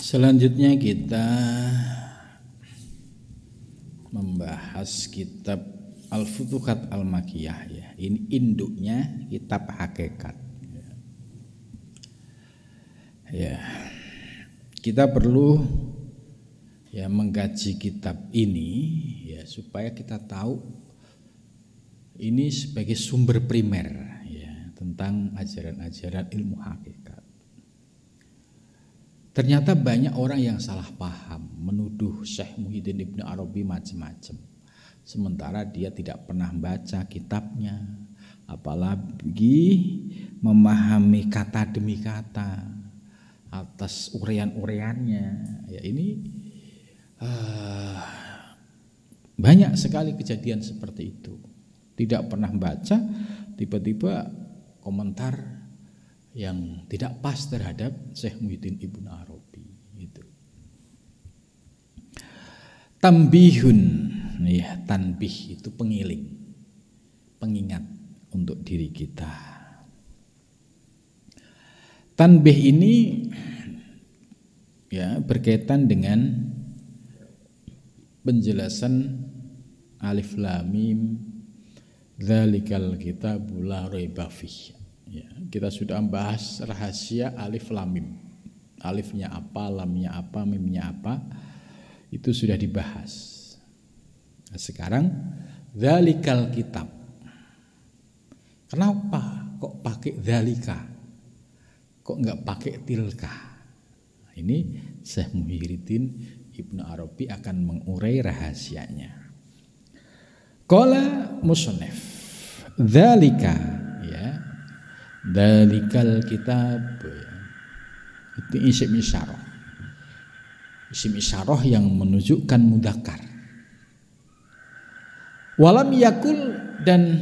Selanjutnya kita membahas kitab Al-Futuhat Al-Makkiyah ya. Ini induknya kitab hakikat. Ya. Kita perlu ya mengkaji kitab ini ya supaya kita tahu ini sebagai sumber primer ya tentang ajaran-ajaran ilmu hakikat. Ternyata banyak orang yang salah paham, menuduh Syekh Muhyiddin Ibnu Arabi macam-macam. Sementara dia tidak pernah baca kitabnya, apalagi memahami kata demi kata atas uraian-uraiannya. Ya ini banyak sekali kejadian seperti itu. Tidak pernah baca, tiba-tiba komentar yang tidak pas terhadap Syekh Muhyiddin Ibnu Arabi itu. Tambihun ya, tanbih itu pengiling, pengingat untuk diri kita. Tanbih ini ya berkaitan dengan penjelasan alif lam mim dzalikal kitabul la raiba fihi. Ya, kita sudah membahas rahasia alif lam mim. Alifnya apa, lamnya apa, mimnya apa, itu sudah dibahas. Nah, sekarang dzalikal kitab. Kenapa kok pakai dzalika? Kok enggak pakai tilka? Nah, ini Syekh Muhyiddin Ibnu Arabi akan mengurai rahasianya. Qala musannif dzalika ya. Dzalikal kitab itu isim isyarah. Isim isyarah yang menunjukkan mudzakkar. Walam yakul dan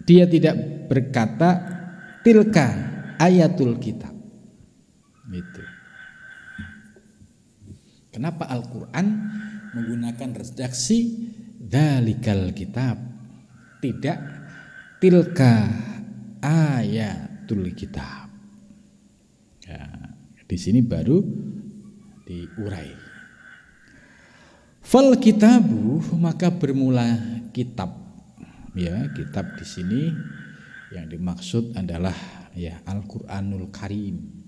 dia tidak berkata tilka ayatul kitab. Itu. Kenapa Al-Qur'an menggunakan redaksi dzalikal kitab, tidak tilka ayatul kitab. Ya, di sini baru diurai. Fal kitabu, maka bermula kitab. Ya, kitab di sini yang dimaksud adalah ya Al-Qur'anul Karim.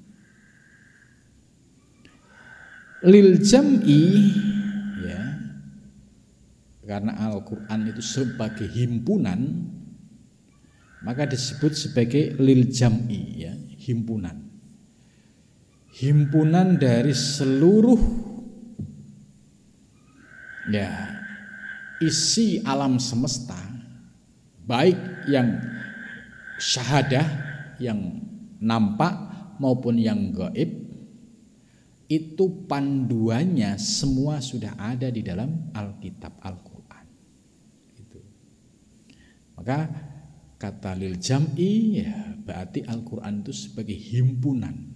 Lil jam'i ya. Karena Al-Qur'an itu sebagai himpunan, maka disebut sebagai lil jam'i ya, himpunan. Himpunan dari seluruh ya isi alam semesta, baik yang syahadah yang nampak maupun yang gaib, itu panduannya semua sudah ada di dalam Alkitab Al-Qur'an. Itu. Maka kata lil jam'i ya, berarti Al-Qur'an itu sebagai himpunan.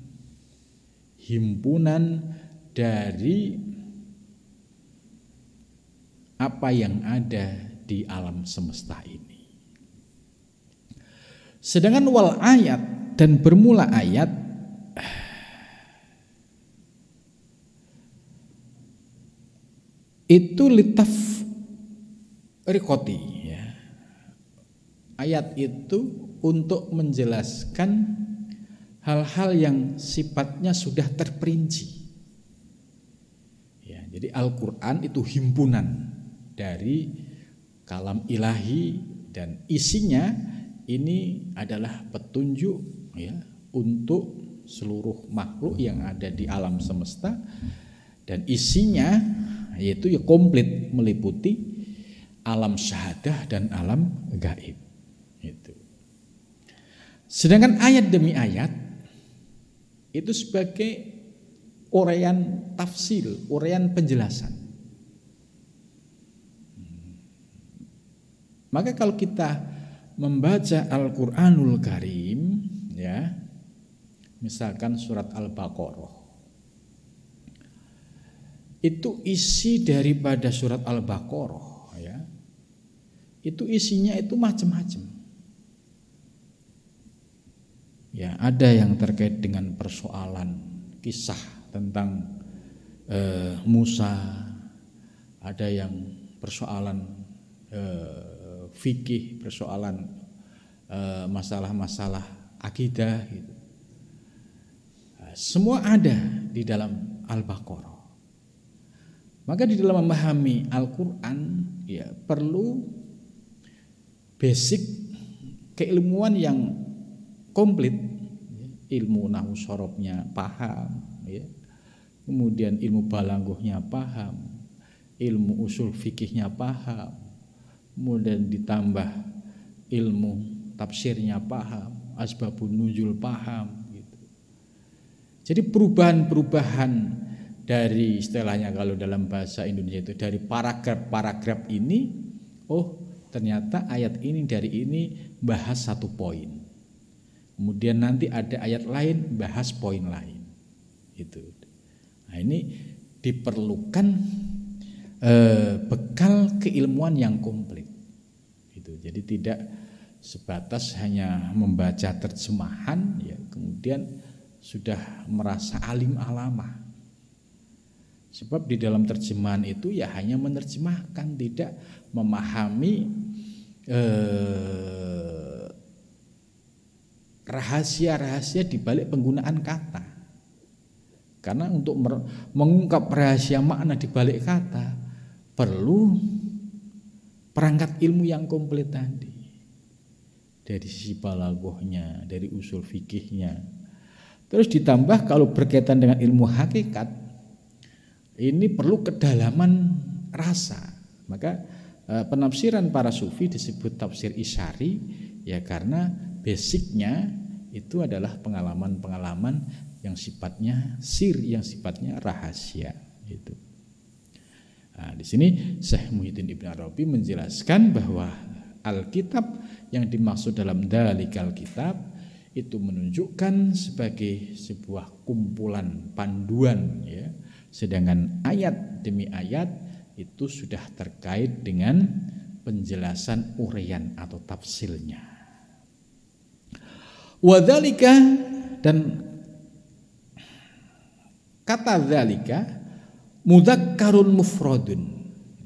Himpunan dari apa yang ada di alam semesta ini. Sedangkan wal ayat dan bermula ayat itu litaf rikoti ya. Ayat itu untuk menjelaskan hal-hal yang sifatnya sudah terperinci. Ya, jadi Al-Qur'an itu himpunan dari kalam ilahi dan isinya ini adalah petunjuk ya untuk seluruh makhluk yang ada di alam semesta, dan isinya yaitu ya komplit meliputi alam syahadah dan alam gaib. Itu. Sedangkan ayat demi ayat itu sebagai uraian tafsir, uraian penjelasan. Maka kalau kita membaca Al-Qur'anul Karim ya, misalkan surat Al-Baqarah, itu isi daripada surat Al-Baqarah ya, itu isinya itu macam-macam. Ya, ada yang terkait dengan persoalan kisah tentang Musa, ada yang persoalan fikih, persoalan masalah-masalah akidah gitu. Semua ada di dalam Al-Baqarah. Maka di dalam memahami Al-Quran ya perlu basic keilmuan yang komplit, ilmu nahwu sorobnya paham, ya. Kemudian ilmu balanggohnya paham, ilmu usul fikihnya paham, kemudian ditambah ilmu tafsirnya paham, asbabun nuzul paham gitu. Jadi perubahan-perubahan dari istilahnya kalau dalam bahasa Indonesia itu dari paragraf-paragraf ini, oh ternyata ayat ini dari ini bahas satu poin. Kemudian nanti ada ayat lain bahas poin lain. Itu. Nah, ini diperlukan bekal keilmuan yang komplit. Gitu. Jadi tidak sebatas hanya membaca terjemahan ya kemudian sudah merasa alim alamah. Sebab di dalam terjemahan itu ya hanya menerjemahkan, tidak memahami rahasia-rahasia di balik penggunaan kata. Karena untuk mengungkap rahasia makna di balik kata perlu perangkat ilmu yang komplit tadi. Dari sisi balaghohnya, dari usul fikihnya. Terus ditambah kalau berkaitan dengan ilmu hakikat, ini perlu kedalaman rasa. Maka penafsiran para sufi disebut tafsir isyari ya karena basicnya itu adalah pengalaman-pengalaman yang sifatnya sir, yang sifatnya rahasia itu. Nah, di sini Syekh Muhyiddin Ibn Arabi menjelaskan bahwa Alkitab yang dimaksud dalam dalikal kitab itu menunjukkan sebagai sebuah kumpulan panduan ya. Sedangkan ayat demi ayat itu sudah terkait dengan penjelasan uraian atau tafsilnya. Wadzalika, dan kata dzalika mudzakkarun mufradun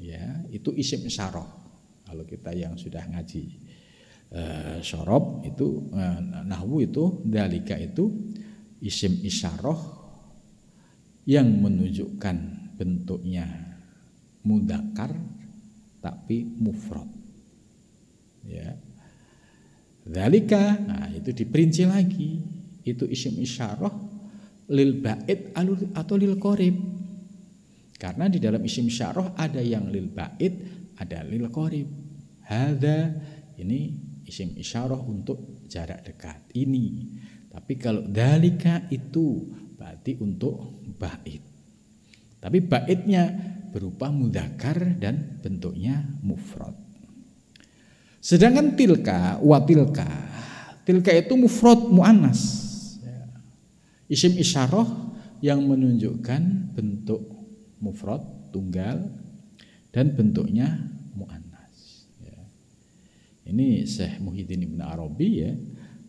ya, itu isim isyarah. Kalau kita yang sudah ngaji syarab itu nahwu itu dzalika itu isim isyarah yang menunjukkan bentuknya mudzakkar tapi mufrad. Ya. Dzalika, nah itu diperinci lagi. Itu isim isyarah lil ba'id atau lil qarib. Karena di dalam isim isyarah ada yang lil ba'id, ada lil qarib. Hadza ini isim isyarah untuk jarak dekat ini. Tapi kalau dzalika itu berarti untuk ba'id. Tapi ba'idnya berupa mudzakkar dan bentuknya mufrad. Sedangkan tilka wa tilka itu mufrad muannas. Isim isyarah yang menunjukkan bentuk mufrad tunggal dan bentuknya muannas. Ini Syekh Muhyiddin Ibn Arabi ya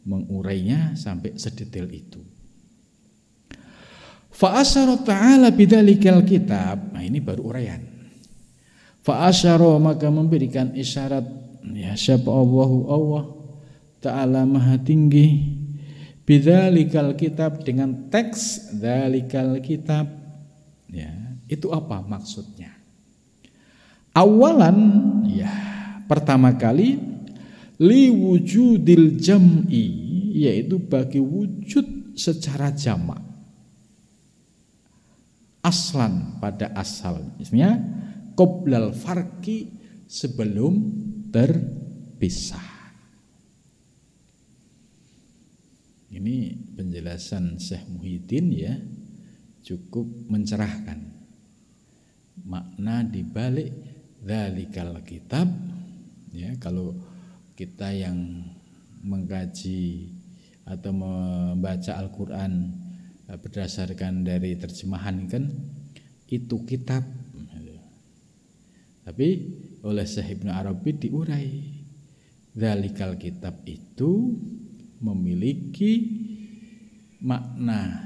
mengurainya sampai sedetail itu. Fa asyara ta'ala bidzalikal kitab. Nah ini baru uraian. Fa asyara maka memberikan isyarat ya siapa Allah Ta'ala Maha Tinggi bidzalikal kitab dengan teks dzalikal kitab ya itu apa maksudnya? Awalan ya pertama kali li wujudil jam'i yaitu bagi wujud secara jamak aslan pada asalnya qoblal farqi sebelum terpisah. Ini penjelasan Syekh Muhyiddin ya cukup mencerahkan makna dibalik dzalikal kitab ya. Kalau kita yang mengkaji atau membaca Al-Quran berdasarkan dari terjemahan kan itu kitab, tapi oleh Syekh Ibn Arabi diurai dzalikal kitab itu memiliki makna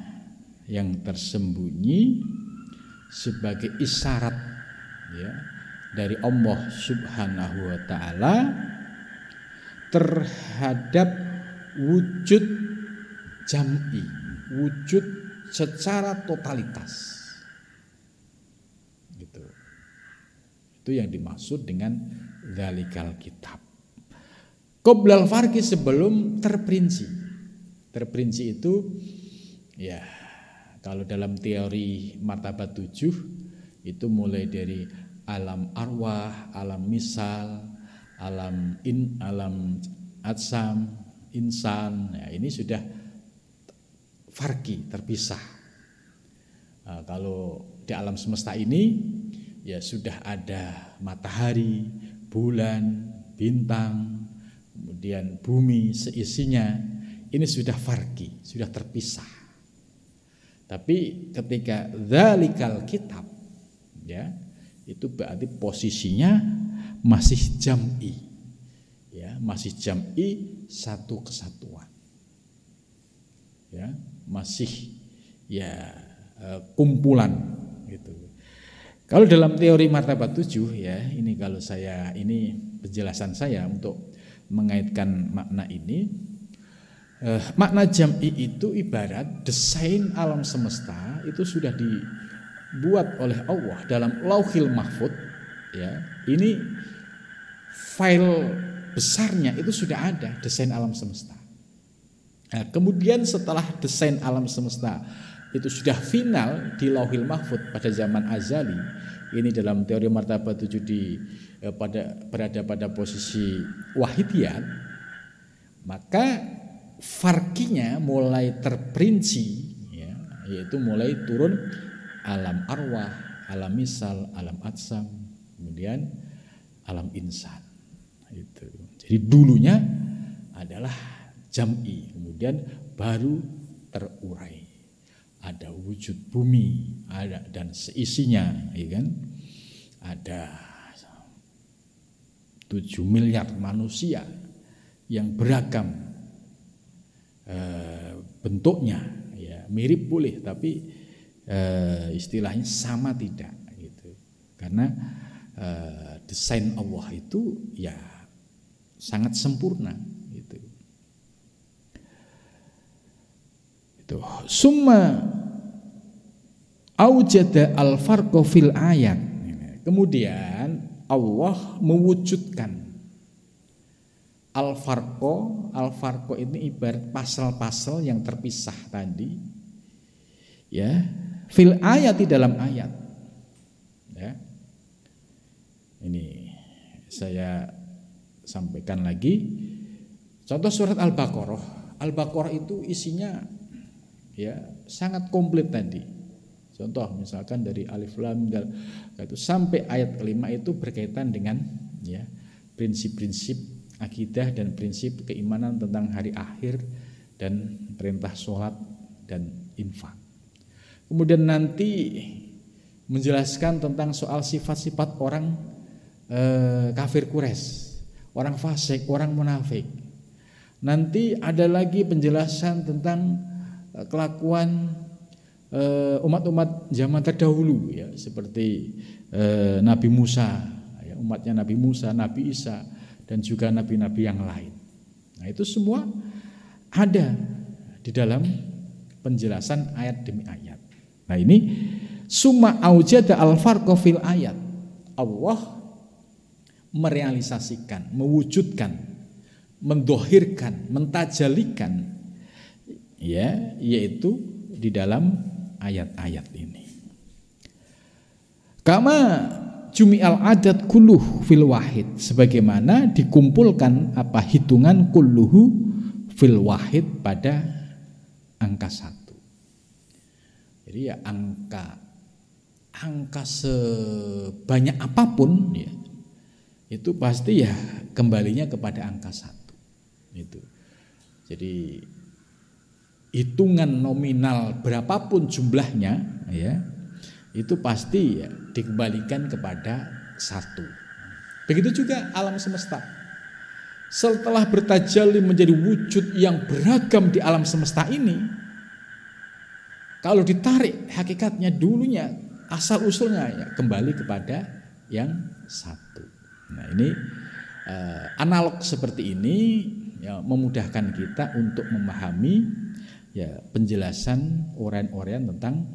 yang tersembunyi sebagai isyarat ya dari Allah Subhanahu wa taala terhadap wujud jam'i, wujud secara totalitas. Gitu. Itu yang dimaksud dengan dzalikal kitab. Qoblal farqi, sebelum terperinci. Terperinci itu ya kalau dalam teori martabat 7 itu mulai dari alam arwah, alam misal, alam atsam, insan. Ya, ini sudah farqi, terpisah. Kalau di alam semesta ini ya sudah ada matahari, bulan, bintang, kemudian bumi seisinya. Ini sudah farqi, sudah terpisah. Tapi ketika dzalikal kitab ya, itu berarti posisinya masih jam'i. Ya, masih jam'i, satu kesatuan. Ya, masih ya kumpulan gitu. Kalau dalam teori martabat 7 ya, ini kalau saya, ini penjelasan saya untuk mengaitkan makna ini. Makna jam'i itu ibarat desain alam semesta itu sudah dibuat oleh Allah dalam Lauhil Mahfudz ya. Ini file besarnya itu sudah ada desain alam semesta. Nah, kemudian setelah desain alam semesta itu sudah final di Lauhil Mahfudz pada zaman azali, ini dalam teori martabat 7 berada pada posisi wahidiyat, maka farqinya mulai terperinci ya, yaitu mulai turun alam arwah, alam misal, alam atsam, kemudian alam insan. Itu. Jadi dulunya adalah jam'i, kemudian baru terurai. Ada wujud bumi, ada dan seisinya, ya kan? Ada 7 miliar manusia yang beragam bentuknya, ya mirip boleh, tapi istilahnya sama tidak, gitu. Karena desain Allah itu ya sangat sempurna, gitu. Itu summa aujada al-farqa fil ayat. Kemudian Allah mewujudkan Al-Farqo ini ibarat pasal-pasal yang terpisah tadi ya, fil ayat, di dalam ayat ya. Ini saya sampaikan lagi contoh surat Al-Baqarah itu isinya ya sangat komplit tadi. Contoh misalkan dari Alif Lam itu sampai ayat kelima itu berkaitan dengan ya prinsip-prinsip akidah dan prinsip keimanan tentang hari akhir dan perintah sholat dan infak. Kemudian nanti menjelaskan tentang soal sifat-sifat orang kafir Quraisy, orang fasik, orang munafik. Nanti ada lagi penjelasan tentang kelakuan umat-umat zaman terdahulu ya, seperti Nabi Musa, ya, umatnya Nabi Musa, Nabi Isa, dan juga nabi-nabi yang lain. Nah, itu semua ada di dalam penjelasan ayat demi ayat. Nah, ini summa aujada al-farqa fil ayat. Allah merealisasikan, mewujudkan, mendohirkan, mentajalikan ya, yaitu di dalam ayat-ayat ini. Kama jumi'al adat kulluh fil wahid, sebagaimana dikumpulkan hitungan kulluhu fil wahid pada angka 1. Jadi ya angka sebanyak apapun ya, itu pasti ya kembalinya kepada angka 1. Itu. Jadi hitungan nominal berapapun jumlahnya ya, itu pasti ya dikembalikan kepada 1. Begitu juga alam semesta. Setelah bertajalli menjadi wujud yang beragam di alam semesta ini, kalau ditarik hakikatnya dulunya asal usulnya ya kembali kepada yang satu. Nah ini analog seperti ini ya, memudahkan kita untuk memahami ya penjelasan uraian-uraian tentang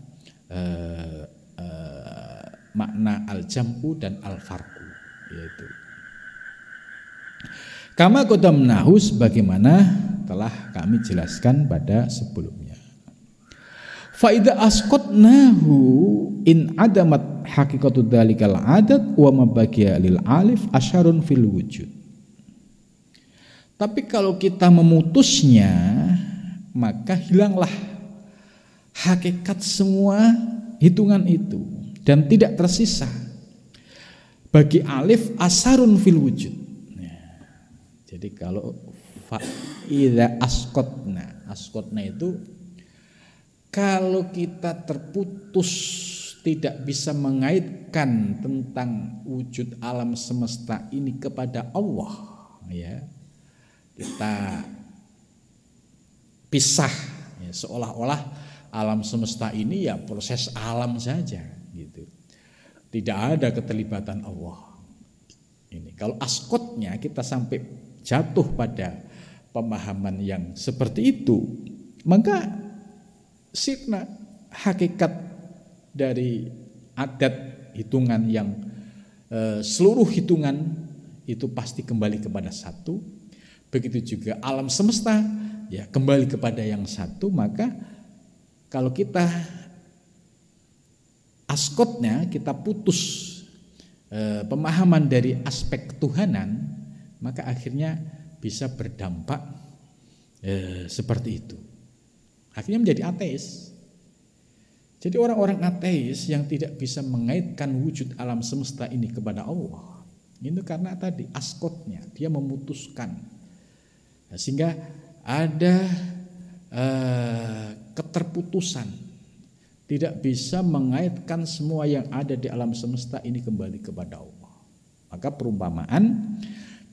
makna al-jam'u dan al-farqu, yaitu kama qadamnahu sebagaimana telah kami jelaskan pada sebelumnya. Fa idza asqatnahu in adamat haqiqatu dzalikal adat wa mabaqiya lil alif asyarun fil wujud. Tapi kalau kita memutusnya, maka hilanglah hakikat semua hitungan itu dan tidak tersisa bagi alif asarun fil wujud. Jadi kalau fa'idha askotna itu kalau kita terputus tidak bisa mengaitkan tentang wujud alam semesta ini kepada Allah, ya kita pisah ya, seolah-olah alam semesta ini ya proses alam saja gitu. Tidak ada keterlibatan Allah. Ini kalau askotnya kita sampai jatuh pada pemahaman yang seperti itu, maka sirna hakikat dari adat hitungan yang seluruh hitungan itu pasti kembali kepada satu. Begitu juga alam semesta ya kembali kepada yang satu. Maka kalau kita askotnya kita putus pemahaman dari aspek ketuhanan, maka akhirnya bisa berdampak seperti itu. Akhirnya menjadi ateis. Jadi orang-orang ateis yang tidak bisa mengaitkan wujud alam semesta ini kepada Allah, itu karena tadi askotnya, dia memutuskan. Nah, sehingga ada keterputusan, tidak bisa mengaitkan semua yang ada di alam semesta ini kembali kepada Allah. Maka perumpamaan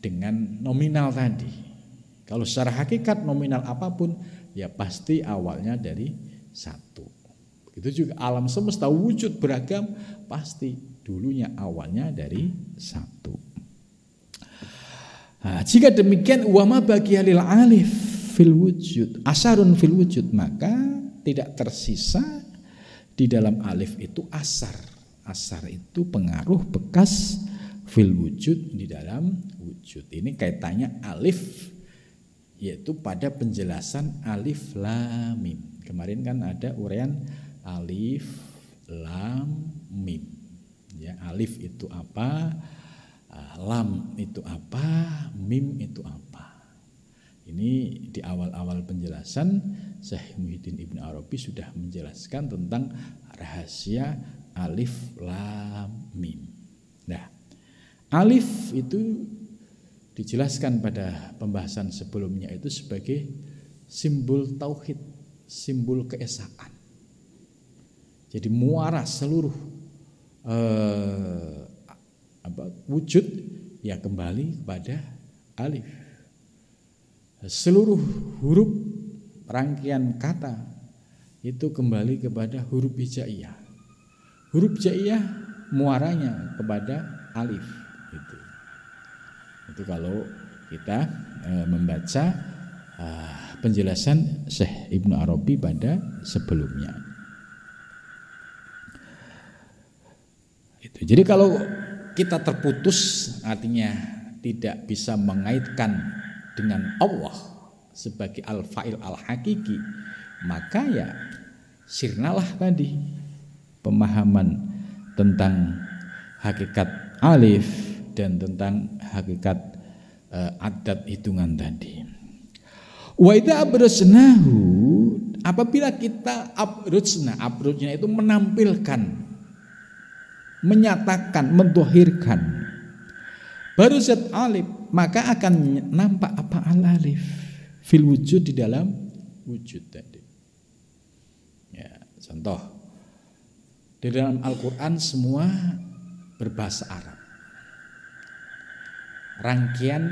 dengan nominal tadi, kalau secara hakikat nominal apapun ya pasti awalnya dari satu. Begitu juga alam semesta wujud beragam pasti dulunya awalnya dari satu. Nah, jika demikian wama baqiya lil alif fil wujud asarun fil wujud, maka tidak tersisa di dalam alif itu asar. Asar itu pengaruh bekas fil wujud di dalam wujud. Ini kaitannya alif yaitu pada penjelasan alif lam mim. Kemarin kan ada uraian alif lam mim. Ya, alif itu apa? Lam itu apa? Mim itu apa? Ini di awal-awal penjelasan Syekh Muhyiddin Ibn Arabi sudah menjelaskan tentang rahasia alif lam mim. Nah, alif itu dijelaskan pada pembahasan sebelumnya itu sebagai simbol tauhid, simbol keesaan. Jadi muara seluruh wujud ya kembali kepada alif. Seluruh huruf rangkaian kata itu kembali kepada huruf hijaiyah. Huruf hijaiyah muaranya kepada alif. Itu kalau kita membaca penjelasan Syekh Ibnu Arabi pada sebelumnya. Itu. Jadi kalau kita terputus artinya tidak bisa mengaitkan dengan Allah sebagai al-fa'il al-hakiki, maka ya sirnalah tadi pemahaman tentang hakikat alif dan tentang hakikat adat hitungan tadi. Wa idza abrasnahu, apabila kita abrujnya itu menampilkan, menyatakan, mendohirkan baru zat alif, maka akan nampak apa al-alif fil wujud di dalam wujud tadi. Ya, contoh di dalam Al-Qur'an semua berbahasa Arab. Rangkaian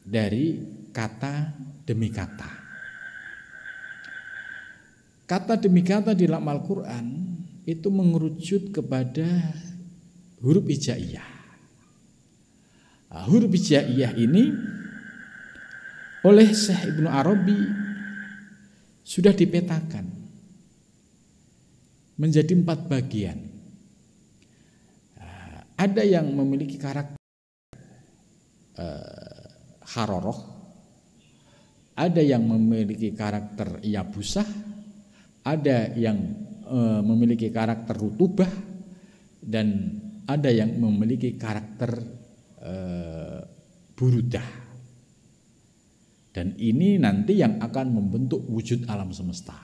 dari kata demi kata. Kata demi kata di dalam Al-Quran itu mengerucut kepada huruf hijaiyah. Nah, huruf hijaiyah ini oleh Syekh Ibnu Arabi sudah dipetakan menjadi 4 bagian. Ada yang memiliki karakter haroroh, ada yang memiliki karakter yabusah, ada yang memiliki karakter rutubah, dan ada yang memiliki karakter burudah. Dan ini nanti yang akan membentuk wujud alam semesta.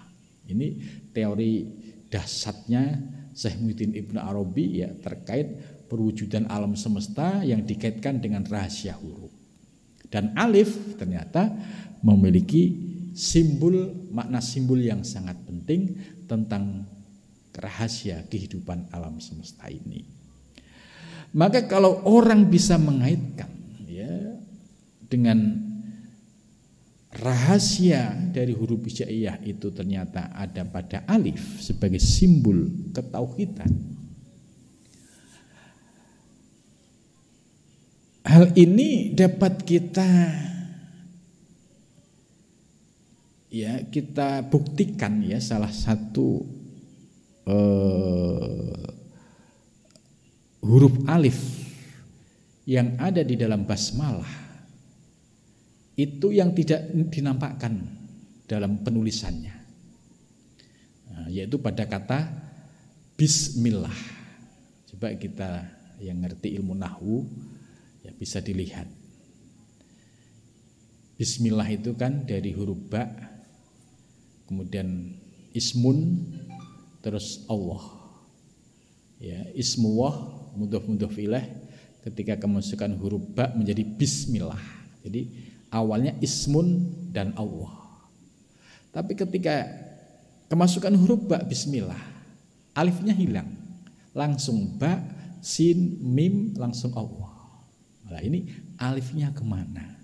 Ini teori dasarnya Syekh Muhyiddin Ibnu Arabi ya, terkait perwujudan alam semesta yang dikaitkan dengan rahasia huruf. Dan alif ternyata memiliki simbol, makna simbol yang sangat penting tentang rahasia kehidupan alam semesta ini. Maka kalau orang bisa mengaitkan ya dengan rahasia dari huruf hijaiyah itu ternyata ada pada alif sebagai simbol ketauhidan. Hal ini dapat kita buktikan ya, salah satu huruf alif yang ada di dalam basmalah itu yang tidak dinampakkan dalam penulisannya, yaitu pada kata bismillah. Coba kita yang ngerti ilmu nahwu ya bisa dilihat. Bismillah itu kan dari huruf ba, kemudian ismun, terus Allah. Ya, ismuwah mudhof ilaih, ketika kemasukan huruf ba menjadi bismillah. Jadi awalnya ismun dan Allah. Tapi ketika kemasukan huruf ba bismillah, alifnya hilang. Langsung ba, sin, mim, langsung Allah. Nah ini alifnya kemana?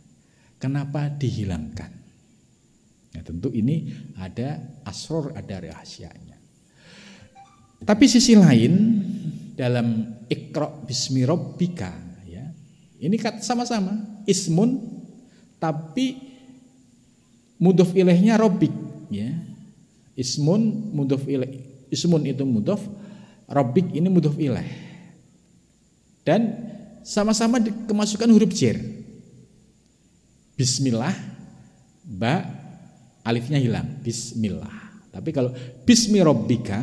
Kenapa dihilangkan? Nah, tentu ini ada asror, ada rahasianya. Tapi sisi lain dalam Iqra bismi rabbika ya, ini sama-sama ismun tapi mudhof ilaihnya rabbik ya. Ismun mudhof ilaih, ismun itu mudhof, rabbik ini mudhof ilaih. Dan sama-sama kemasukan huruf jar. Bismillah, ba, alifnya hilang, bismillah. Tapi kalau bismi rabbika,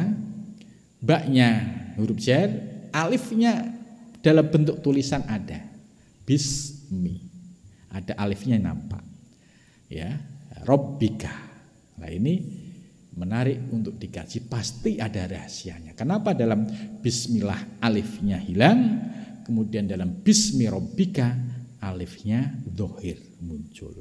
ba-nya huruf jar, alifnya dalam bentuk tulisan ada. Bismi. Ada alifnya nampak. Ya, rabbika. Nah, ini menarik untuk dikaji, pasti ada rahasianya. Kenapa dalam bismillah alifnya hilang, kemudian dalam bismi rabbika alifnya dzahir muncul.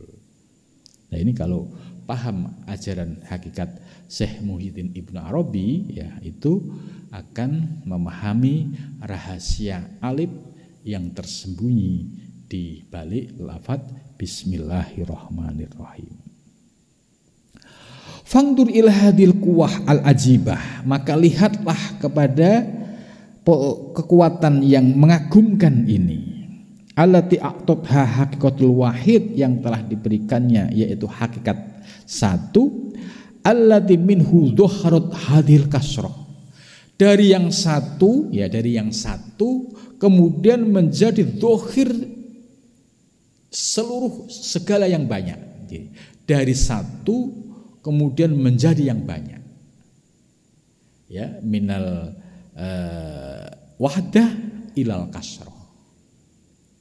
Nah, ini kalau paham ajaran hakikat Syekh Muhyiddin Ibnu Arabi ya, itu akan memahami rahasia alif yang tersembunyi di balik lafaz bismillahirrahmanirrahim. Fangdur ila hadil quwah al-ajibah, maka lihatlah kepada kekuatan yang mengagumkan ini. Allati aqtatha haqiqatul wahid, yang telah diberikannya yaitu hakikat satu. Allati minhu dhaharat hadil kasrah, dari yang satu ya, dari yang satu kemudian menjadi dhahir seluruh segala yang banyak. Jadi, dari satu kemudian menjadi yang banyak. Ya, minal wahdah ilal kasroh.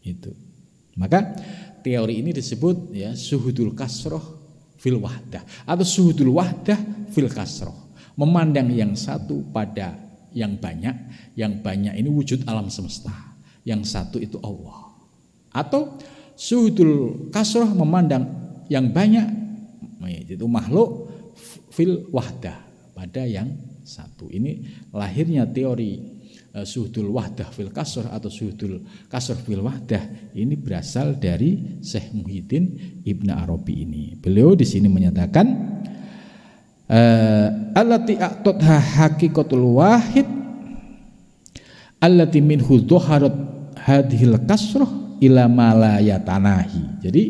Itu. Maka teori ini disebut ya suhudul kasroh fil wahdah atau suhudul wahdah fil kasroh. Memandang yang satu pada yang banyak ini wujud alam semesta. Yang satu itu Allah. Atau suhudul kasroh memandang yang banyak itu makhluk fil wahdah pada yang satu. Ini lahirnya teori suhudul wahdah fil kasroh atau suhudul kasroh fil wahdah ini berasal dari Syekh Muhyiddin Ibnu Arabi ini. Beliau di sini menyatakan allati aqtadha haqiqatul wahid allati minhu dhaharat hadhil kasrah ila ma la yatanahi. Jadi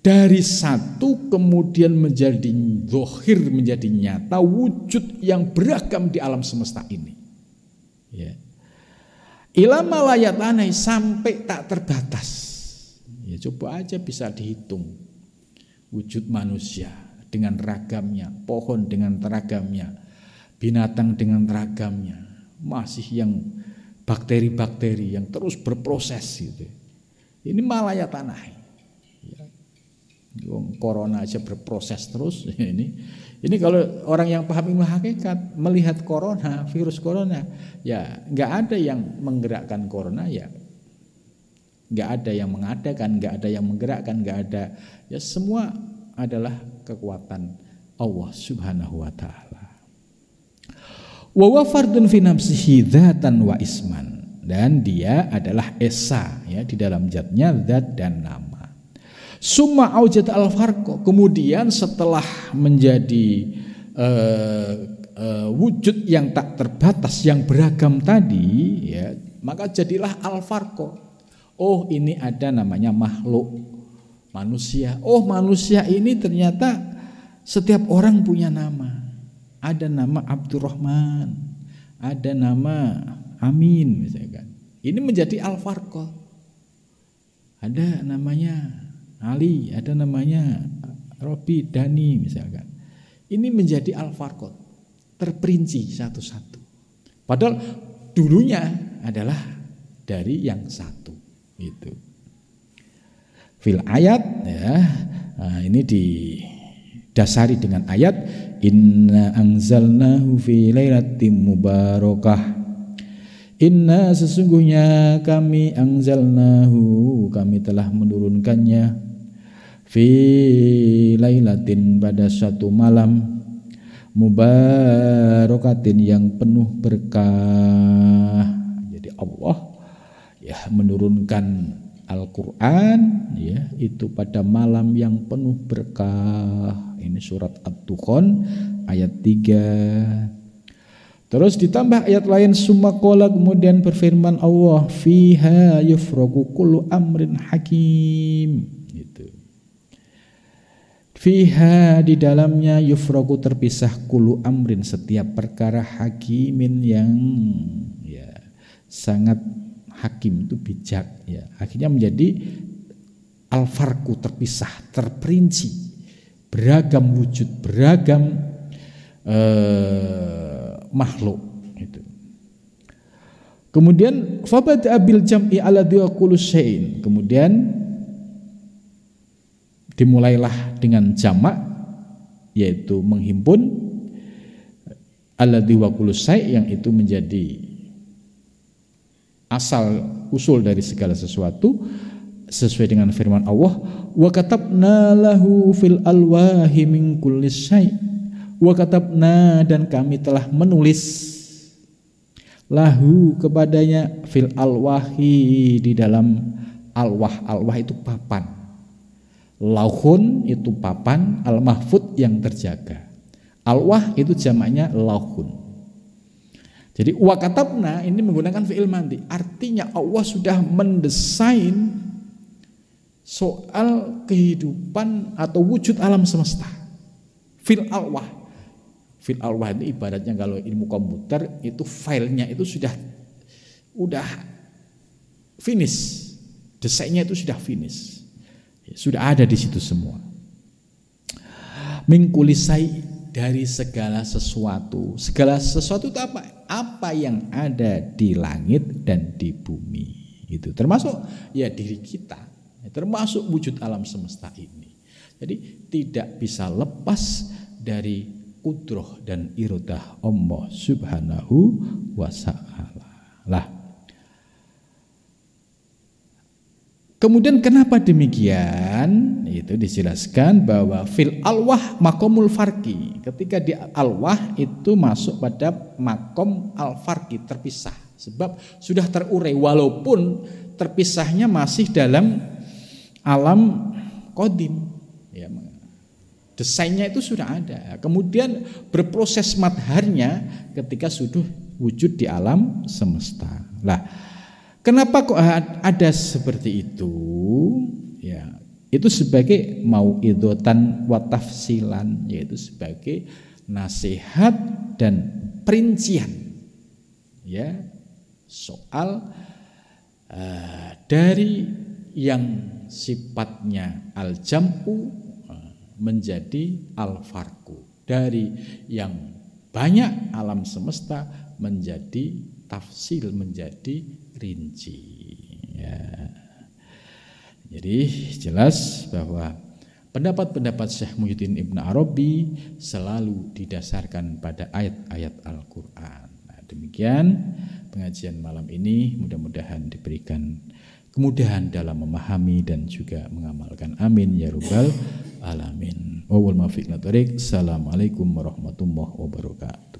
dari satu kemudian menjadi zahir, menjadi nyata wujud yang beragam di alam semesta ini. Ya. Ila ma la yatanahi, sampai tak terbatas. Ya, coba aja bisa dihitung wujud manusia dengan ragamnya, pohon dengan ragamnya, binatang dengan ragamnya, masih yang bakteri-bakteri yang terus berproses gitu. Ini malaya tanah. Ya. Corona aja berproses terus. Ini kalau orang yang paham ilmu hakikat melihat corona, virus corona, ya nggak ada yang menggerakkan corona, ya nggak ada yang mengadakan, nggak ada yang menggerakkan, nggak ada, ya semua adalah kekuatan Allah Subhanahu wa taala. Wa huwa fardun fi nafsihi dzatan wa isman, dan dia adalah esa ya di dalam zatnya, zat dan nama. Summa aujat al-farqa, kemudian setelah menjadi wujud yang tak terbatas, yang beragam tadi ya, maka jadilah al-farqa. Oh, ini ada namanya makhluk manusia. Oh, manusia ini ternyata setiap orang punya nama. Ada nama Abdurrahman, ada nama Amin misalkan. Ini menjadi al-farqa. Ada namanya Ali, ada namanya Robi, Dani misalkan. Ini menjadi al-farqa, terperinci satu-satu. Padahal dulunya adalah dari yang satu. Itu fil ayat ya. Nah, ini didasari dengan ayat inna anzalnahu fi lailatin mubarakah. Inna, sesungguhnya kami anzalnahu, kami telah menurunkannya, fi lailatin, pada suatu malam, mubarakatin, yang penuh berkah. Jadi Allah ya menurunkan Al-Quran ya itu pada malam yang penuh berkah. Ini surat At-Dukhan ayat 3. Terus ditambah ayat lain, summa qala, kemudian berfirman Allah, fiha yufraqu kullu amrin hakim. Gitu. Fiha, di dalamnya, yufraqu, terpisah, kullu amrin, setiap perkara, hakimin, yang ya sangat hakim, itu bijak ya. Akhirnya menjadi al-farqu, terpisah, terperinci, beragam wujud, beragam makhluk itu. Kemudian fabada bil jam'i ala kullu syai'in, kemudian dimulailah dengan jamak, yaitu menghimpun alladzi wa kullu syai', yang itu menjadi asal usul dari segala sesuatu, sesuai dengan firman Allah, wa katabna lahu fil alwahi min kulli syai', wa katabna, dan kami telah menulis, lahu, kepadanya, fil alwahi, di dalam alwah. Alwah itu papan, lauhun itu papan, al mahfud yang terjaga. Alwah itu jamaknya lauhun. Jadi wa katabna ini menggunakan fi'il madhi, artinya Allah sudah mendesain soal kehidupan atau wujud alam semesta. Fil alwah. Fil alwah itu ibaratnya kalau ilmu komputer itu filenya itu sudah finish. Desainnya itu sudah finish. Sudah ada di situ semua. Min kulli syai', dari segala sesuatu. Segala sesuatu itu apa? Apa yang ada di langit dan di bumi. Itu termasuk ya diri kita, termasuk wujud alam semesta ini. Jadi tidak bisa lepas dari qudrah dan iradah Allah Subhanahu wa ta'ala. Lah. Kemudian kenapa demikian? Itu dijelaskan bahwa fil alwah makomul farqi. Ketika di alwah itu masuk pada makom al farqi, terpisah. Sebab sudah terurai, walaupun terpisahnya masih dalam alam qadim. Ya, Desainnya itu sudah ada. Kemudian berproses madharnya ketika sudah wujud di alam semesta. Lah, kenapa kok ada seperti itu? Ya, itu sebagai mauidhotan wa tafsilan, yaitu sebagai nasihat dan perincian. Ya, soal dari yang sifatnya al-jam'u menjadi al-farqu, dari yang banyak alam semesta menjadi tafsil, menjadi rinci. Ya. Jadi jelas bahwa pendapat-pendapat Syekh Muhyiddin Ibn Arabi selalu didasarkan pada ayat-ayat Al-Quran. Nah, demikian pengajian malam ini, mudah-mudahan diberikan kemudahan dalam memahami dan juga mengamalkan. Amin ya rabbal alamin. Assalamualaikum warahmatullahi wabarakatuh.